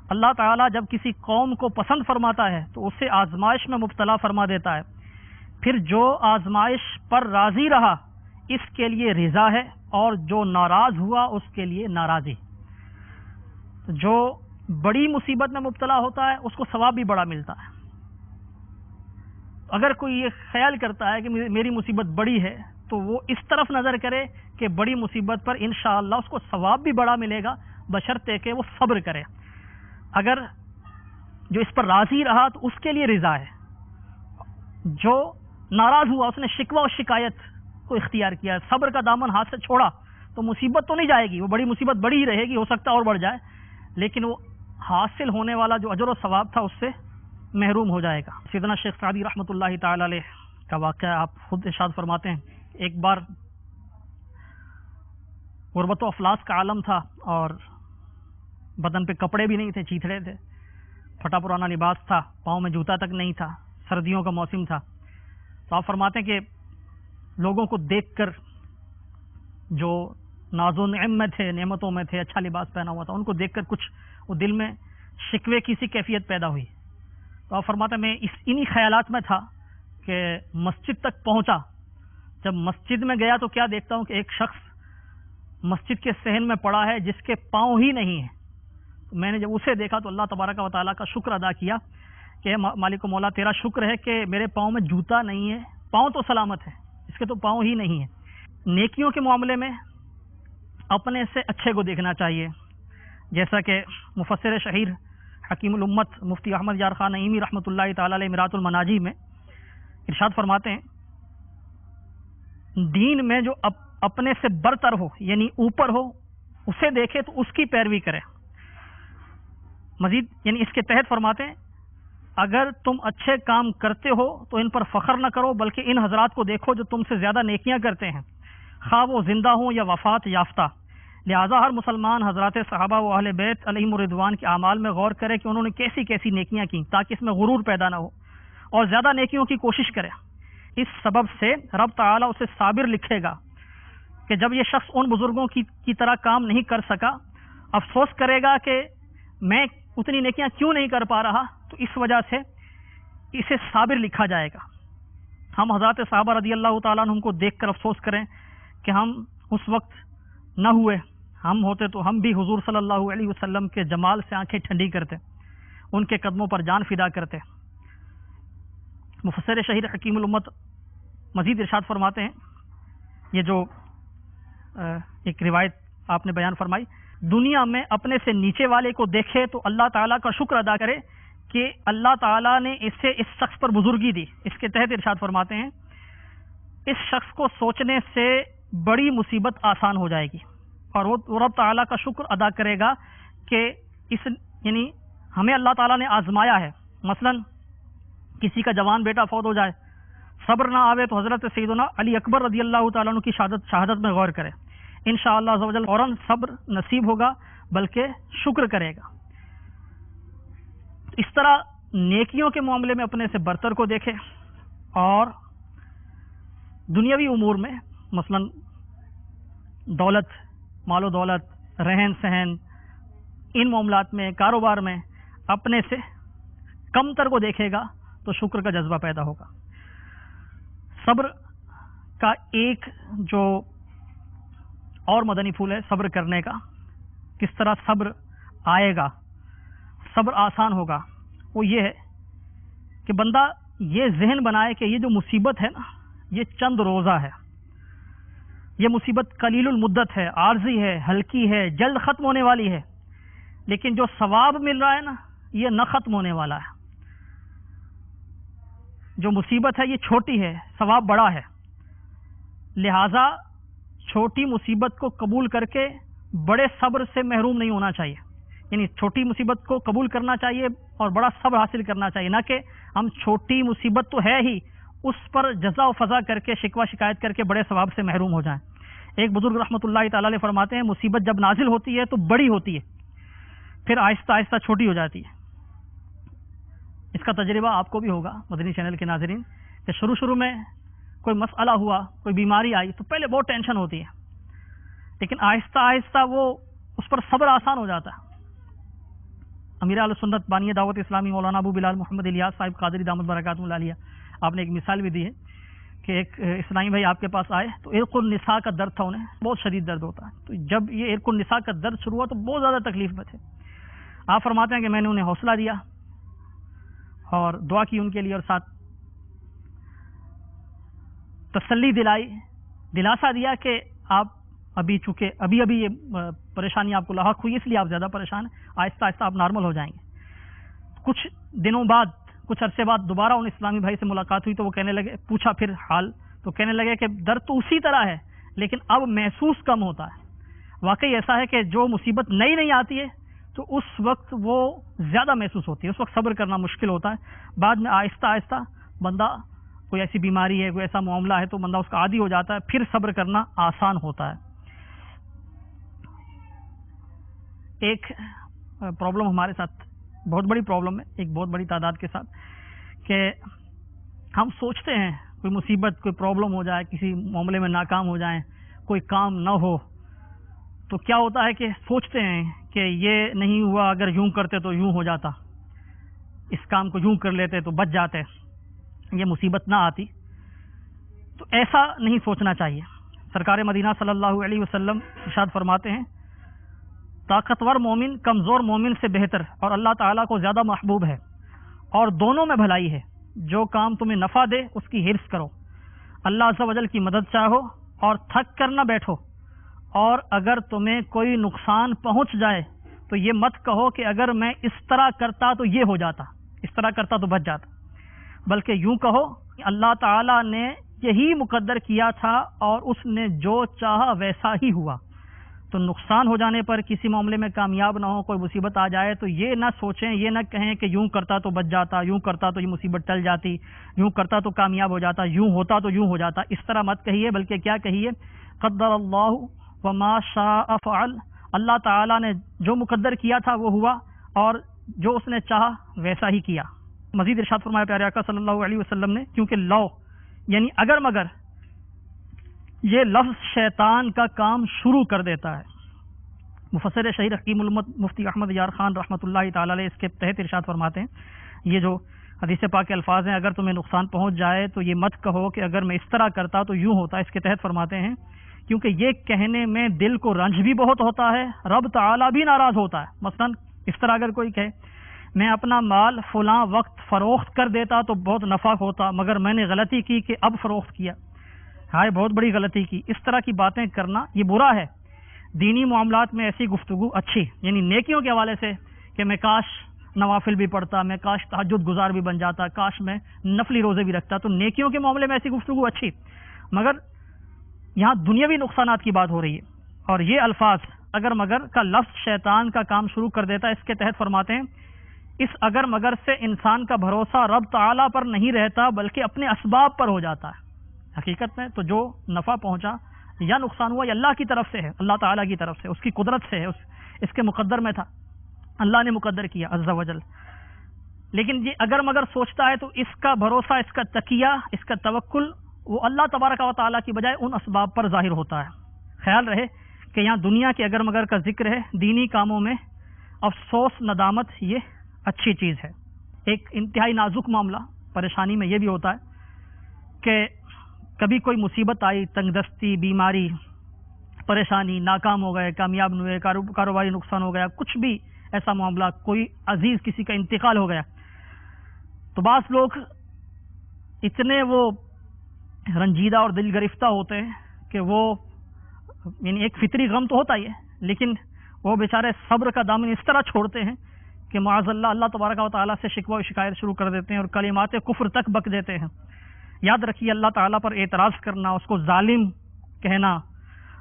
اللہ تعالیٰ جب کسی قوم کو پسند فرماتا ہے تو اسے آزمائش میں مبتلا فرما دیتا ہے، پھر جو آزمائش پر راضی رہا اس کے لیے رضا ہے، اور جو ناراض ہوا اس کے لیے ناراضی۔ جو بڑی مصیبت میں مبتلا ہوتا ہے اس کو ثواب بھی بڑا ملتا ہے۔ اگر کوئی یہ خیال کرتا ہے کہ میری مصیبت بڑی ہے تو وہ اس طرف نظر کرے کہ بڑی مصیبت پر انشاءاللہ اس کو ثواب بھی بڑا ملے گا، بشرطے کہ وہ صبر کرے۔ اگر جو اس پر راضی رہا تو اس کے لیے رضا ہے، جو ناراض ہوا اس نے شکوہ و شکایت کو اختیار کیا، صبر کا دامن ہاتھ سے چھوڑا تو مصیبت تو نہیں جائے گی، وہ بڑی مصیبت بڑی ہی رہے گی، ہو سکتا ہے اور بڑھ جائے، لیکن وہ حاصل ہونے والا جو اجر و ثواب تھا اس سے محروم ہو جائے گا۔ سیدنا شیخ سعدی رحمۃ اللہ تعالی علیہ کا واقعہ آپ خود ارشاد فرماتے ہیں، ایک بار غربت و افلاس کا عالم تھا اور بدن پہ کپڑے بھی نہیں تھے، چیتھڑے تھے، پھٹا پرانا لباس تھا، پاؤں میں جوتا تک نہیں تھا، سردیوں کا موسم تھا۔ تو آپ فرماتے ہیں کہ لوگوں کو دیکھ کر جو ناز و نعم میں تھے، نعمتوں میں تھے، اچھا لباس پہنا ہوا تھا، ان کو دیکھ کر کچھ وہ دل میں شکوے کی سی کیفیت پیدا ہوئی۔ تو آپ فرماتے ہیں میں انہی خیالات میں تھا کہ مسجد تک پہنچا۔ جب مسجد میں گیا تو کیا دیکھتا ہوں کہ ایک شخص مسجد کے صحن میں پڑا ہے جس کے پاؤں ہی نہیں ہیں۔ تو میں نے جب اسے دیکھا تو اللہ تبارک و تعالیٰ کا شکر ادا کیا کہ مالک و مولا تیرا شکر ہے کہ میرے پاؤں میں جوتا نہیں ہے، پاؤں تو سلامت ہے، اس کے تو پاؤں ہی نہیں ہیں۔ نیکیوں کے معاملے میں اپنے سے اچھے کو دیکھنا چاہیے، جیسا کہ مفسر شہیر حکیم الامت مفتی احمد یار خان نعیمی رحمۃ اللہ تعالی علیہ مرات المناجی میں ارشاد فرماتے ہیں دین میں جو اپنے سے برتر ہو یعنی اوپر ہو اسے دیکھے تو اس کی پیروی کرے۔ مزید یعنی اس کے تحت فرماتے ہیں اگر تم اچھے کام کرتے ہو تو ان پر فخر نہ کرو، بلکہ ان حضرات کو دیکھو جو تم سے زیادہ نیکیاں کرتے ہیں، خواہ وہ زندہ ہوں یا وفات یافتہ۔ لہٰذا ہر مسلمان حضرات صحابہ و اہل بیت علیہم الرضوان کے اعمال میں غور کرے کہ انہوں نے کیسی کیسی نیکیاں کی، تاکہ اس میں غرور پیدا نہ ہو اور زیادہ نیکیوں کی کوشش کرے۔ اس سبب سے رب تعالیٰ اسے صابر لکھے گا کہ جب یہ شخص ان بزرگوں کی طرح کام نہیں کر سکا، افسوس کرے گا کہ میں اتنی نیکیاں کیوں نہیں کر پا رہا، تو اس وجہ سے اسے صابر لکھا جائے گا۔ ہم حضرات صحابہ رضی اللہ تعالیٰ عنہم کو دیکھ کر افسوس کریں کہ ہم اس وقت نہ ہوئے، ہم ہوتے تو ہم بھی حضور صلی اللہ علیہ وسلم کے جمال سے آنکھیں ٹھنڈی کرتے، ان کے قدموں پر جان فدا کرتے۔ مفسر شہیر حکیم الامت مزید ارشاد فرماتے ہیں، یہ جو ایک روایت آپ نے بیان فرمائی، دنیا میں اپنے سے نیچے والے کو دیکھے تو اللہ تعالیٰ کا شکر ادا کرے کہ اللہ تعالیٰ نے اسے اس شخص پر بزرگی دی۔ اس کے تحت ارشاد فرماتے ہیں اس شخص کو سوچنے سے بڑی مصیبت آسان ہو جائے گی اور وہ رب تعالیٰ کا شکر ادا کرے گا کہ یعنی ہمیں اللہ تعالیٰ نے آزمایا ہے۔ مثلا کسی کا جوان بیٹا فوت ہو جائے، صبر نہ آوے تو حضرت سیدنا علی اکبر رضی اللہ تعالیٰ عنہ کی شہادت میں غور کرے، انشاءاللہ عز و جل فوراً صبر نصیب ہوگا بلکہ شکر کرے گا۔ اس طرح نیکیوں کے معاملے میں اپنے سے برتر کو دیکھے اور دنیاوی امور میں مثلا دولت، مال و دولت، رہن سہن، ان معاملات میں، کاروبار میں اپنے سے کم تر کو دیکھے گا تو شکر کا جذبہ پیدا ہوگا۔ صبر کا ایک جو اور مدنی پھول ہے صبر کرنے کا، کس طرح صبر آئے گا، صبر آسان ہوگا، وہ یہ ہے کہ بندہ یہ ذہن بنائے کہ یہ جو مصیبت ہے نا یہ چند روزہ ہے، یہ مصیبت قلیل المدت ہے، عارضی ہے، ہلکی ہے، جلد ختم ہونے والی ہے، لیکن جو ثواب مل رہا ہے نا یہ نہ ختم ہونے والا ہے۔ جو مصیبت ہے یہ چھوٹی ہے، ثواب بڑا ہے، لہذا چھوٹی مصیبت کو قبول کر کے بڑے صبر سے محروم نہیں ہونا چاہیے، یعنی چھوٹی مصیبت کو قبول کرنا چاہیے اور بڑا صبر حاصل کرنا چاہیے، نہ کہ ہم چھوٹی مصیبت تو ہے ہی اس پر جزا و فضا کر کے شکوہ شکایت کر کے بڑے ثواب سے محروم ہو جائیں۔ ایک بزرگ رحمۃ اللہ تعالی علیہ فرماتے ہیں مصیبت جب نازل ہوتی ہے تو بڑی ہوتی ہے، پھر آہستہ آہستہ چھوٹی ہو جاتی ہے۔ اس کا تجربہ آپ کو بھی ہوگا مدنی چینل کے ناظرین کہ شروع میں کوئی مسئلہ ہوا، کوئی بیماری آئی تو پہلے بہت ٹینشن ہوتی ہے، لیکن آہستہ آہستہ وہ اس پر صبر آسان ہو جاتا ہے۔ امیر اہل سنت بانی دعوت اسلامی مولانا ابو بلال محمد الیاس صاحب قادری دامت برکاتہ العالیہ، آپ نے ایک مثال بھی دی ہے کہ ایک اسلامی بھائی آپ کے پاس آئے تو عرق النساء کا درد تھا، انہیں بہت شدید درد ہوتا ہے، تو جب یہ عرق النساء کا درد شروع ہوا تو بہت زیادہ تکلیف میں تھے۔ آپ فرماتے ہیں کہ میں نے انہیں حوصلہ دیا اور دعا کی ان کے لیے، اور ساتھ تسلی دلائی، دلاسا دیا کہ آپ ابھی چونکہ ابھی یہ پریشانی آپ کو لاحق ہوئی اس لیے آپ زیادہ پریشان ہیں، آہستہ آہستہ آپ نارمل ہو جائیں گے۔ کچھ دنوں بعد، کچھ عرصے بعد دوبارہ ان اسلامی بھائی سے ملاقات ہوئی تو وہ کہنے لگے، پوچھا پھر حال، تو کہنے لگے کہ درد تو اسی طرح ہے لیکن اب محسوس کم ہوتا ہے۔ واقعی ایسا ہے کہ جو مصیبت نئی آتی ہے تو اس وقت وہ زیادہ محسوس ہوتی ہے، اس وقت صبر کرنا مشکل ہوتا ہے، بعد میں آہستہ آہستہ بندہ، کوئی ایسی بیماری ہے، کوئی ایسا معاملہ ہے تو بندہ اس کا عادی ہو جاتا ہے، پھر صبر کرنا آسان ہوتا ہے۔ ایک پرابلم ہمارے ساتھ، بہت بڑی پرابلم ہے ایک بہت بڑی تعداد کے ساتھ، کہ ہم سوچتے ہیں کوئی مصیبت، کوئی پرابلم ہو جائے، کسی معاملے میں ناکام ہو جائیں، کوئی کام نہ ہو تو کیا ہوتا ہے کہ سوچتے ہیں کہ یہ نہیں ہوا، اگر یوں کرتے تو یوں ہو جاتا، اس کام کو یوں کر لیتے تو بچ جاتے، یہ مصیبت نہ آتی۔ تو ایسا نہیں سوچنا چاہیے۔ سرکار مدینہ صلی اللہ علیہ وسلم ارشاد فرماتے ہیں، طاقتور مومن کمزور مومن سے بہتر اور اللہ تعالیٰ کو زیادہ محبوب ہے، اور دونوں میں بھلائی ہے۔ جو کام تمہیں نفع دے اس کی حرص کرو، اللہ عز و جل کی مدد چاہو اور تھک کر نہ بیٹھو، اور اگر تمہیں کوئی نقصان پہنچ جائے تو یہ مت کہو کہ اگر میں اس طرح کرتا تو یہ ہو جاتا، اس طرح کرتا تو بچ جاتا، بلکہ یوں کہو کہ اللہ تعالیٰ نے یہی مقدر کیا تھا اور اس نے جو چاہا ویسا ہی ہوا۔ تو نقصان ہو جانے پر، کسی معاملے میں کامیاب نہ ہو، کوئی مصیبت آ جائے تو یہ نہ سوچیں، یہ نہ کہیں کہ یوں کرتا تو بچ جاتا، یوں کرتا تو یہ مصیبت ٹل جاتی، یوں کرتا تو کامیاب ہو جاتا، یوں ہوتا تو یوں ہو جاتا، اس طرح مت کہیے، بلکہ کیا کہیے، قدر اللہ وما شاء فعل، اللہ تعالیٰ نے جو مقدر کیا تھا وہ ہوا، اور جو اس نے چاہا ویسا ہی کیا۔ مزید ارشاد فرمایا پیارے آقا صلی اللہ علیہ وسلم نے، کیونکہ لو یعنی اگر مگر، یہ لفظ شیطان کا کام شروع کر دیتا ہے۔ مفسر شہید حکیم الامت مفتی احمد یار خان رحمۃ اللہ تعالی علیہ اس کے تحت ارشاد فرماتے ہیں، یہ جو حدیث پاک کے الفاظ ہیں، اگر تمہیں نقصان پہنچ جائے تو یہ مت کہو کہ اگر میں اس طرح کرتا تو یوں ہوتا، اس کے تحت فرماتے ہیں کیونکہ یہ کہنے میں دل کو رنج بھی بہت ہوتا ہے، رب تعالیٰ بھی ناراض ہوتا ہے۔ مثلا اس طرح اگر کوئی کہے میں اپنا مال فلاں وقت فروخت کر دیتا تو بہت نفع ہوتا، مگر میں نے غلطی کی کہ اب فروخت کیا، ہائے بہت بڑی غلطی کی، اس طرح کی باتیں کرنا یہ برا ہے۔ دینی معاملات میں ایسی گفتگو اچھی، یعنی نیکیوں کے حوالے سے کہ میں کاش نوافل بھی پڑھتا، میں کاش تہجد گزار بھی بن جاتا، کاش میں نفلی روزے بھی رکھتا، تو نیکیوں کے معاملے میں ایسی گفتگو اچھی، مگر یہاں دنیاوی نقصانات کی بات ہو رہی ہے، اور یہ الفاظ اگر مگر کا لفظ شیطان کا کام شروع کر دیتا ہے۔ اس کے تحت فرماتے ہیں اس اگر مگر سے انسان کا بھروسہ رب تعالیٰ پر نہیں رہتا بلکہ اپنے اسباب پر ہو جاتا ہے۔ حقیقت میں تو جو نفع پہنچا یا نقصان ہوا یہ اللہ کی طرف سے ہے، اللہ تعالیٰ کی طرف سے، اس کی قدرت سے ہے، اس کے مقدر میں تھا، اللہ نے مقدر کیا عز و جل۔ لیکن یہ اگر مگر سوچتا ہے تو اس کا بھروسہ، اس کا تکیہ، اس کا توکل وہ اللہ تبارک و تعالیٰ کی بجائے ان اسباب پر ظاہر ہوتا ہے۔ خیال رہے کہ یہاں دنیا کے اگر مگر کا ذکر ہے، دینی کاموں میں افسوس ندامت یہ اچھی چیز ہے۔ ایک انتہائی نازک معاملہ پریشانی میں یہ بھی ہوتا ہے کہ کبھی کوئی مصیبت آئی، تنگ دستی، بیماری، پریشانی، ناکام ہو گئے، کامیاب نہیں ہوئے، کاروباری نقصان ہو گیا، کچھ بھی ایسا معاملہ، کوئی عزیز کسی کا انتقال ہو گیا، تو بعض لوگ اتنے وہ رنجیدہ اور دل گرفتہ ہوتے ہیں کہ وہ یعنی ایک فطری غم تو ہوتا ہی ہے، لیکن وہ بیچارے صبر کا دامن اس طرح چھوڑتے ہیں کہ معاذ اللہ اللہ تبارک و تعالیٰ سے شکوہ و شکایت شروع کر دیتے ہیں اور کلمات کفر تک بک دیتے ہیں۔ یاد رکھیے اللہ تعالیٰ پر اعتراض کرنا، اس کو ظالم کہنا،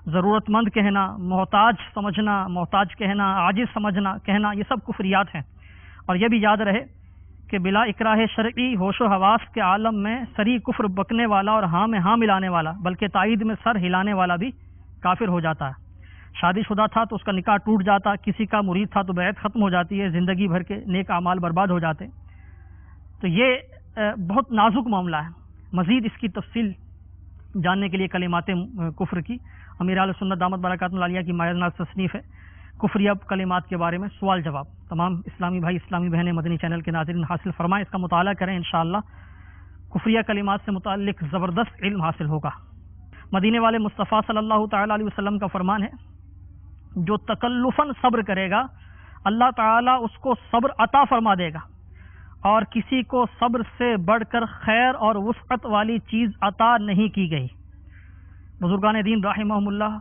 ضرورت مند کہنا، محتاج سمجھنا، محتاج کہنا، عاجز سمجھنا کہنا، یہ سب کفریات ہیں۔ اور یہ بھی یاد رہے کہ بلا اکراہ شرعی ہوش و حواس کے عالم میں سری کفر بکنے والا اور ہاں میں ہاں ملانے والا بلکہ تائید میں سر ہلانے والا بھی کافر ہو جاتا ہے۔ شادی شدہ تھا تو اس کا نکاح ٹوٹ جاتا، کسی کا مرید تھا تو بیعت ختم ہو جاتی ہے، زندگی بھر کے نیک اعمال برباد ہو جاتے۔ تو یہ بہت نازک معاملہ ہے. مزید اس کی تفصیل جاننے کے لیے کلمات کفر کی امیر اہل سنت دامت برکاتہم العالیہ کی مایہ ناز تصنیف ہے کفریہ کلمات کے بارے میں سوال جواب. تمام اسلامی بھائی اسلامی بہنیں مدنی چینل کے ناظرین حاصل فرمائیں، اس کا مطالعہ کریں، انشاءاللہ کفریہ کلمات سے متعلق زبردست علم حاصل ہوگا. مدینے والے مصطفیٰ صلی اللہ تعالی علیہ وسلم کا فرمان ہے جو تکلفاً صبر کرے گا اللہ تعالیٰ اس کو صبر عطا فرما دے گا، اور کسی کو صبر سے بڑھ کر خیر اور وسعت والی چیز عطا نہیں کی گئی. بزرگان دین رحمہم اللہ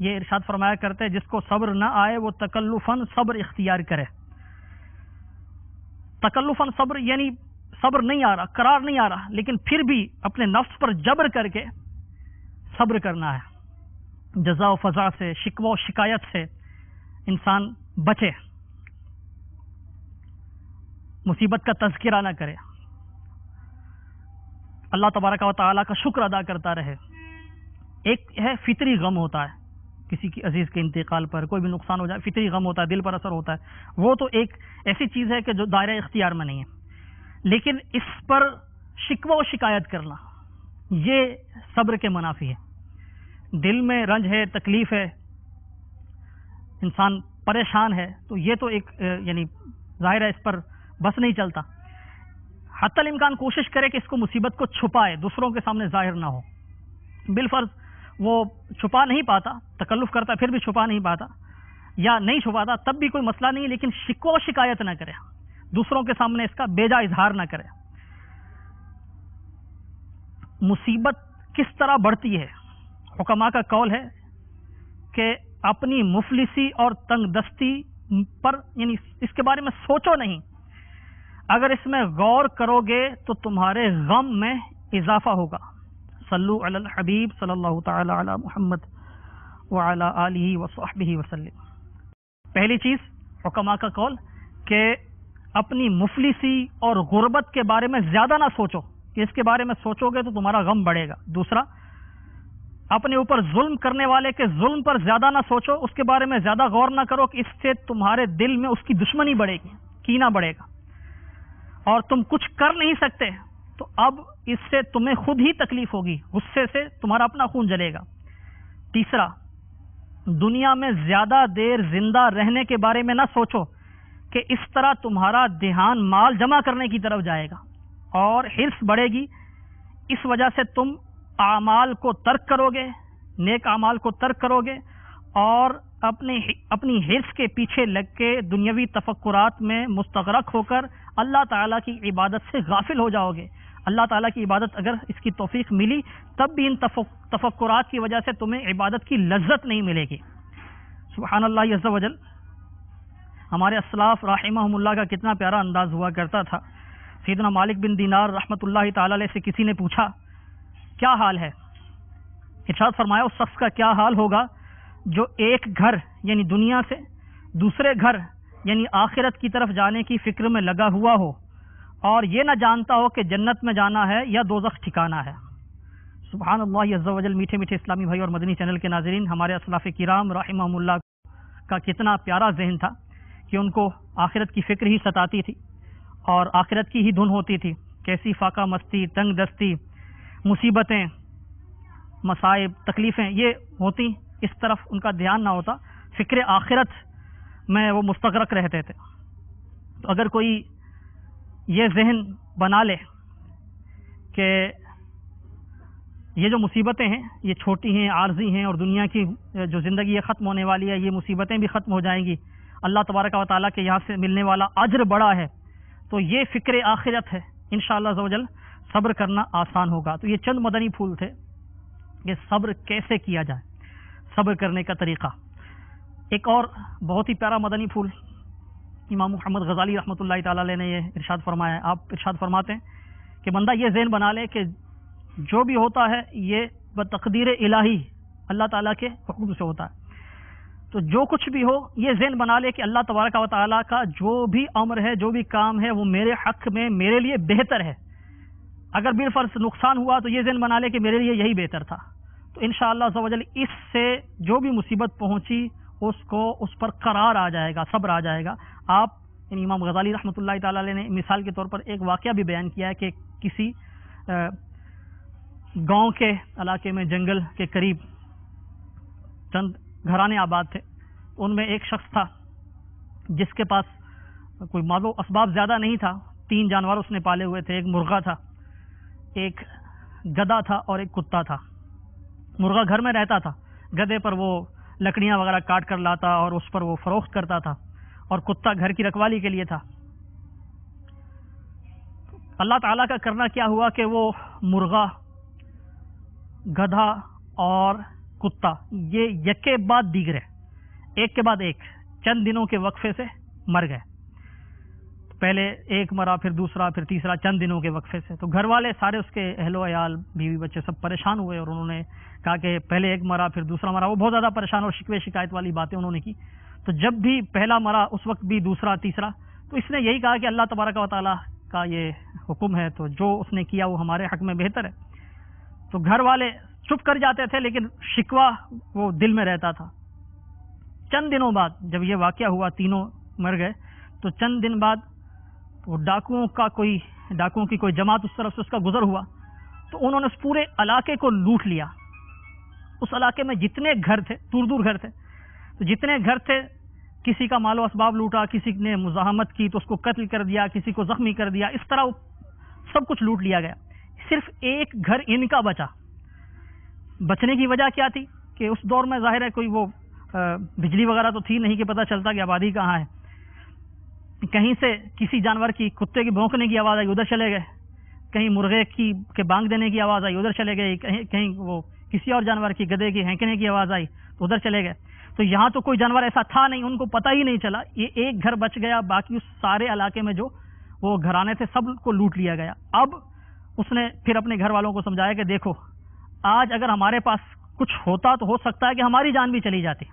یہ ارشاد فرمایا کرتے جس کو صبر نہ آئے وہ تکلفاً صبر اختیار کرے. تکلفاً صبر یعنی صبر نہیں آ رہا، قرار نہیں آ رہا، لیکن پھر بھی اپنے نفس پر جبر کر کے صبر کرنا ہے. جزا و فضا سے، شکوہ و شکایت سے انسان بچے، مصیبت کا تذکرہ نہ کرے، اللہ تبارک و تعالیٰ کا شکر ادا کرتا رہے. ایک ہے فطری غم ہوتا ہے، کسی کی عزیز کے انتقال پر کوئی بھی نقصان ہو جائے فطری غم ہوتا ہے، دل پر اثر ہوتا ہے، وہ تو ایک ایسی چیز ہے کہ جو دائرہ اختیار میں نہیں ہے. لیکن اس پر شکوہ و شکایت کرنا یہ صبر کے منافی ہے. دل میں رنج ہے، تکلیف ہے، انسان پریشان ہے، تو یہ تو ایک یعنی ظاہر ہے اس پر بس نہیں چلتا. حتی الامکان کوشش کرے کہ اس کو مصیبت کو چھپائے، دوسروں کے سامنے ظاہر نہ ہو. بالفرض وہ چھپا نہیں پاتا، تکلف کرتا پھر بھی چھپا نہیں پاتا، یا نہیں چھپاتا تب بھی کوئی مسئلہ نہیں ہے، لیکن شکوہ و شکایت نہ کرے، دوسروں کے سامنے اس کا بیجا اظہار نہ کرے. مصیبت کس طرح بڑھتی ہے؟ حکماء کا قول ہے کہ اپنی مفلسی اور تنگ دستی پر یعنی اس کے بارے میں سوچو نہیں. اگر اس میں غور کرو گے تو تمہارے غم میں اضافہ ہوگا. صلو علی الحبیب صلی اللہ تعالی علی محمد وعلی آلہ وصحبہ وسلم. پہلی چیز حکماء کا قول کہ اپنی مفلسی اور غربت کے بارے میں زیادہ نہ سوچو، کہ اس کے بارے میں سوچو گے تو تمہارا غم بڑھے گا. دوسرا، اپنے اوپر ظلم کرنے والے کے ظلم پر زیادہ نہ سوچو، اس کے بارے میں زیادہ غور نہ کرو کہ اس سے تمہارے دل میں اس کی دشمنی بڑھے گی، کینہ بڑھے گا، اور تم کچھ کر نہیں سکتے تو اب اس سے تمہیں خود ہی تکلیف ہوگی، غصے سے تمہارا اپنا خون جلے گا. تیسرا، دنیا میں زیادہ دیر زندہ رہنے کے بارے میں نہ سوچو کہ اس طرح تمہارا دھیان مال جمع کرنے کی طرف جائے گا اور حرص بڑھے گی. اس وجہ سے تم اعمال کو ترک کرو گے، نیک اعمال کو ترک کرو گے، اور اپنی حرص کے پیچھے لگ کے دنیاوی تفکرات میں مستغرق ہو کر اللہ تعالیٰ کی عبادت سے غافل ہو جاؤ گے. اللہ تعالیٰ کی عبادت اگر اس کی توفیق ملی تب بھی ان تفکرات کی وجہ سے تمہیں عبادت کی لذت نہیں ملے گی. سبحان اللہ عز و جل. ہمارے اسلاف رحمہم اللہ کا کتنا پیارا انداز ہوا کرتا تھا. سیدنا مالک بن دینار رحمۃ اللہ تعالی علیہ سے کسی نے پوچھا کیا حال ہے؟ ارشاد فرمایا اس شخص کا کیا حال ہوگا جو ایک گھر یعنی دنیا سے دوسرے گھر یعنی آخرت کی طرف جانے کی فکر میں لگا ہوا ہو اور یہ نہ جانتا ہو کہ جنت میں جانا ہے یا دوزخ ٹھکانا ہے. سبحان اللہ عز و جل. میٹھے میٹھے اسلامی بھائی اور مدنی چینل کے ناظرین، ہمارے اسلاف کرام رحمہم اللہ کا کتنا پیارا ذہن تھا کہ ان کو آخرت کی فکر ہی ستاتی تھی اور آخرت کی ہی دھن ہوتی تھی. کیسی فاقہ مستی، تنگ دستی، مصیبتیں، مصائب، تکلیفیں یہ ہوتی، اس طرف ان کا دھیان نہ ہوتا، فکر آخرت میں وہ مستغرق رہتے تھے. تو اگر کوئی یہ ذہن بنا لے کہ یہ جو مصیبتیں ہیں یہ چھوٹی ہیں، عارضی ہیں، اور دنیا کی جو زندگی یہ ختم ہونے والی ہے، یہ مصیبتیں بھی ختم ہو جائیں گی، اللہ تبارک و تعالیٰ کے یہاں سے ملنے والا اجر بڑا ہے، تو یہ فکر آخرت ہے. انشاءاللہ عز و جل صبر کرنا آسان ہوگا. تو یہ چند مدنی پھول تھے کہ صبر کیسے کیا جائے، صبر کرنے کا طریقہ. ایک اور بہت ہی پیارا مدنی پھول امام محمد غزالی رحمۃ اللہ تعالی علیہ نے یہ ارشاد فرمایا ہے. آپ ارشاد فرماتے ہیں کہ بندہ یہ ذہن بنا لے کہ جو بھی ہوتا ہے یہ بتقدیر الہی اللہ تعالیٰ کے حکم سے ہوتا ہے. تو جو کچھ بھی ہو یہ ذہن بنا لے کہ اللہ تبارک و تعالیٰ کا جو بھی امر ہے، جو بھی کام ہے، وہ میرے حق میں میرے لیے بہتر ہے. اگر بالفرض نقصان ہوا تو یہ ذہن بنا لے کہ میرے لیے یہی بہتر تھا. تو انشاءاللہ عز و جل اس سے جو بھی مصیبت پہنچی اس کو اس پر قرار آ جائے گا، صبر آ جائے گا. آپ یعنی امام غزالی رحمۃ اللہ تعالی علیہ نے مثال کے طور پر ایک واقعہ بھی بیان کیا ہے کہ کسی گاؤں کے علاقے میں جنگل کے قریب چند گھرانے آباد تھے. ان میں ایک شخص تھا جس کے پاس کوئی مال و اسباب زیادہ نہیں تھا. 3 جانور اس نے پالے ہوئے تھے. ایک مرغا تھا, ایک گدھا تھا اور ایک کتا تھا. مرغا گھر میں رہتا تھا, گدھے پر وہ لکڑیاں وغیرہ کاٹ کر لاتا اور اس پر وہ فروخت کرتا تھا, اور کتا گھر کی رکھوالی کے لیے تھا. اللہ تعالیٰ کا کرنا کیا ہوا کہ وہ مرغا, گدھا اور کتا یہ یک کے بعد دیگرے, ایک کے بعد ایک, چند دنوں کے وقفے سے مر گئے. پہلے ایک مرا, پھر دوسرا, پھر تیسرا, چند دنوں کے وقفے سے. تو گھر والے سارے, اس کے اہل و عیال, بیوی بچے سب پریشان ہوئے, اور انہوں نے کہا کہ پہلے ایک مرا پھر دوسرا مرا. وہ بہت زیادہ پریشان اور شکوے شکایت والی باتیں انہوں نے کی. تو جب بھی پہلا مرا اس وقت بھی دوسرا تیسرا, تو اس نے یہی کہا کہ اللہ تبارک و تعالیٰ کا یہ حکم ہے, تو جو اس نے کیا وہ ہمارے حق میں بہتر ہے. تو گھر والے چپ کر جاتے تھے, لیکن شکوہ وہ دل میں رہتا تھا. چند دنوں بعد جب یہ واقعہ ہوا, تینوں مر گئے, تو چند دن بعد وہ ڈاکوؤں کی کوئی جماعت اس طرف سے اس کا گزر ہوا. تو انہوں نے اس پورے علاقے کو لوٹ لیا. اس علاقے میں جتنے گھر تھے, دور دور گھر تھے, تو جتنے گھر تھے کسی کا مال و اسباب لوٹا, کسی نے مزاحمت کی تو اس کو قتل کر دیا, کسی کو زخمی کر دیا. اس طرح سب کچھ لوٹ لیا گیا. صرف ایک گھر ان کا بچا. بچنے کی وجہ کیا تھی کہ اس دور میں ظاہر ہے کوئی وہ بجلی وغیرہ تو تھی نہیں کہ پتہ چلتا کہ آبادی کہاں ہے. کہیں سے کسی جانور کی, کتے کی بھونکنے کی آواز آئی, ادھر چلے گئے. کہیں مرغے کے بانگ دینے کی آواز آئی, ادھر چلے گئے. کہیں وہ کسی اور جانور کی, گدھے کی ہینکنے کی آواز آئی تو ادھر چلے گئے. تو یہاں تو کوئی جانور ایسا تھا نہیں, ان کو پتہ ہی نہیں چلا. یہ ایک گھر بچ گیا, باقی اس سارے علاقے میں جو وہ گھرانے تھے سب کو لوٹ لیا گیا. اب اس نے پھر اپنے گھر والوں کو سمجھایا کہ دیکھو, آج اگر ہمارے پاس کچھ ہوتا تو ہو سکتا ہے کہ ہماری جان بھی چلی جاتی.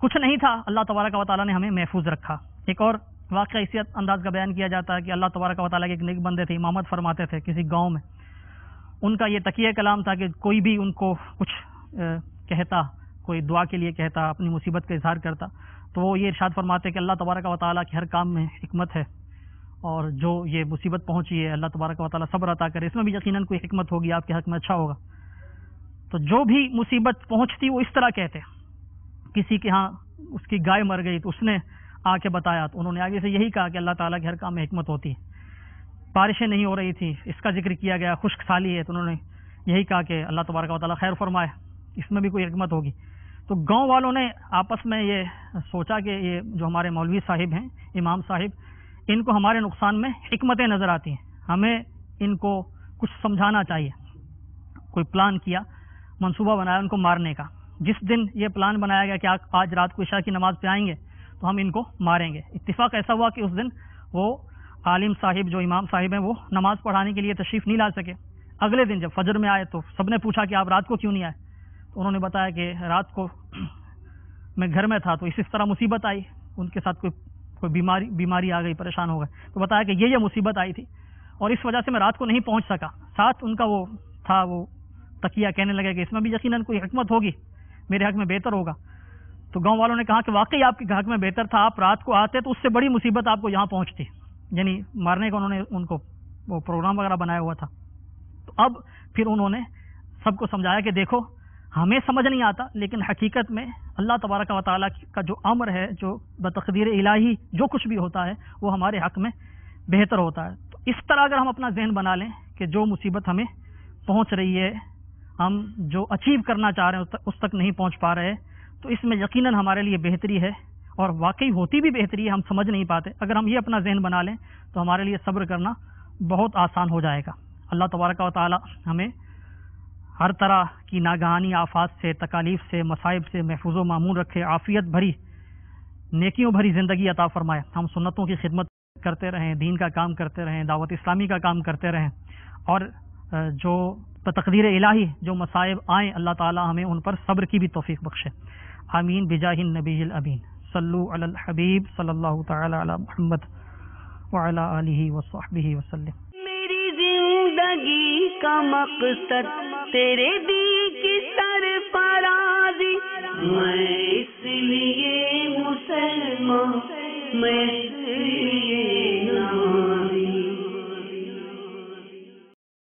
کچھ نہیں تھا, اللہ تبارک و تعالیٰ نے ہمیں محفوظ رکھا. ایک اور واقعہ اسی انداز کا بیان کیا جاتا ہے کہ اللہ تبارک و تعالیٰ کے ایک نیک بندے تھے, امامت فرماتے تھے کسی گاؤں میں. ان کا یہ تقیہ کلام تھا کہ کوئی بھی ان کو کچھ کہتا, کوئی دعا کے لیے کہتا, اپنی مصیبت کا اظہار کرتا, تو وہ یہ ارشاد فرماتے کہ اللہ تبارک و تعالیٰ کے ہر کام میں حکمت ہے, اور جو یہ مصیبت پہنچی ہے اللہ تبارک و تعالیٰ صبر عطا کرے, اس میں بھی یقیناً کوئی حکمت ہوگی, آپ کے حق میں اچھا ہوگا. تو جو بھی مصیبت پہنچتی وہ اس طرح کہتے. کسی کے ہاں اس کی گائے مر گئی تو اس نے آ کے بتایا, تو انہوں نے آگے سے یہی کہا کہ اللہ تعالیٰ کے ہر کام میں حکمت ہوتی ہے. بارشیں نہیں ہو رہی تھی, اس کا ذکر کیا گیا, خشک سالی ہے, تو انہوں نے یہی کہا کہ اللہ تبارک و تعالیٰ خیر فرمائے, اس میں بھی کوئی حکمت ہوگی. تو گاؤں والوں نے آپس میں یہ سوچا کہ یہ جو ہمارے مولوی صاحب ہیں, امام صاحب, ان کو ہمارے نقصان میں حکمتیں نظر آتی ہیں, ہمیں ان کو کچھ سمجھانا چاہیے. کوئی پلان کیا, منصوبہ بنایا ان کو مارنے کا. جس دن یہ پلان بنایا گیا کہ آج رات کو عشاء کی نماز پہ آئیں گے تو ہم ان کو ماریں گے. اتفاق ایسا ہوا کہ اس دن وہ عالم صاحب جو امام صاحب ہیں وہ نماز پڑھانے کے لیے تشریف نہیں لا سکے. اگلے دن جب فجر میں آئے تو سب نے پوچھا کہ آپ رات کو کیوں نہیں آئے؟ تو انہوں نے بتایا کہ رات کو میں گھر میں تھا تو اس طرح مصیبت آئی, ان کے ساتھ کوئی بیماری آ گئی, پریشان ہو گئے. تو بتایا کہ یہ مصیبت آئی تھی اور اس وجہ سے میں رات کو نہیں پہنچ سکا. ساتھ ان کا وہ تھا وہ تقیہ, کہنے لگے کہ اس میں بھی یقیناً کوئی حکمت ہوگی, میرے حق میں بہتر ہوگا. تو گاؤں والوں نے کہا کہ واقعی آپ کے حق میں بہتر تھا, آپ رات کو آتے تو اس سے بڑی مصیبت آپ کو یہاں پہنچتی. یعنی مارنے کا انہوں نے ان کو وہ پروگرام وغیرہ بنایا ہوا تھا. تو اب پھر انہوں نے سب کو سمجھایا کہ دیکھو ہمیں سمجھ نہیں آتا, لیکن حقیقت میں اللہ تبارک و تعالیٰ کا جو امر ہے, جو بتقدیر الہی جو کچھ بھی ہوتا ہے وہ ہمارے حق میں بہتر ہوتا ہے. تو اس طرح اگر ہم اپنا ذہن بنا لیں کہ جو مصیبت ہمیں پہنچ رہی ہے, ہم جو اچیو کرنا چاہ رہے ہیں اس تک نہیں پہنچ پا رہے, تو اس میں یقیناً ہمارے لیے بہتری ہے, اور واقعی ہوتی بھی بہتری ہے, ہم سمجھ نہیں پاتے. اگر ہم یہ اپنا ذہن بنا لیں تو ہمارے لیے صبر کرنا بہت آسان ہو جائے گا. اللہ تبارک و تعالی ہمیں ہر طرح کی ناگہانی آفات سے, تکالیف سے, مصائب سے محفوظ و معمون رکھے, عافیت بھری نیکیوں بھری زندگی عطا فرمائے. ہم سنتوں کی خدمت کرتے رہیں, دین کا کام کرتے رہیں, دعوت اسلامی کا کام کرتے رہیں, اور جو بتقدیر الہی جو مصائب آئیں اللہ تعالی ہمیں ان پر صبر کی بھی توفیق بخشے. آمین بجاہ النبی الامین. صلو علی الحبیب صلی اللہ تعالی علی محمد وعلی آلہ وصحبہ وسلم. میری زندگی کا مقصد تیرے دین کی سرفرازی, میں اس لیے مسلمان میں اس لیے